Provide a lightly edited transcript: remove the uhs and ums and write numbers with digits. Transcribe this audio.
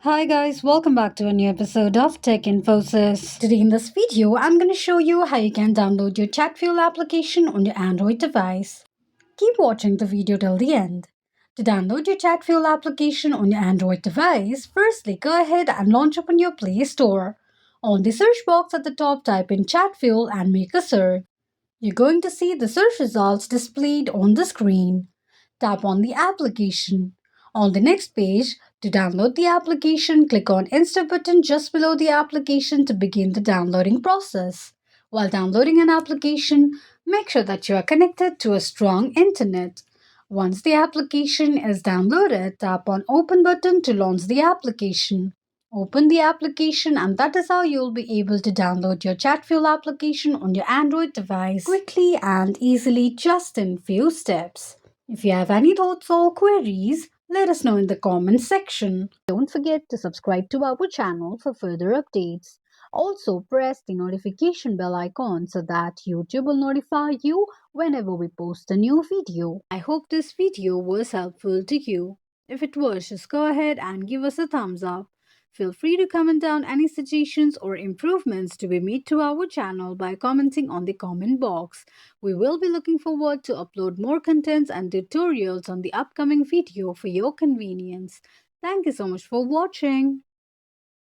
Hi guys, welcome back to a new episode of Tech Infosys. Today in this video, I'm going to show you how you can download your Chatfuel application on your Android device. Keep watching the video till the end. To download your Chatfuel application on your Android device, firstly go ahead and launch open your Play Store. On the search box at the top, type in Chatfuel and make a search. You're going to see the search results displayed on the screen. Tap on the application. On the next page, to download the application, click on Install button just below the application to begin the downloading process. While downloading an application, make sure that you are connected to a strong internet. Once the application is downloaded, tap on Open button to launch the application. Open the application and that is how you'll be able to download your Chatfuel application on your Android device quickly and easily just in few steps. If you have any thoughts or queries, let us know in the comments section. Don't forget to subscribe to our channel for further updates. Also, press the notification bell icon so that YouTube will notify you whenever we post a new video. I hope this video was helpful to you. If it was, just go ahead and give us a thumbs up. Feel free to comment down any suggestions or improvements to be made to our channel by commenting on the comment box. We will be looking forward to upload more contents and tutorials on the upcoming video for your convenience. Thank you so much for watching.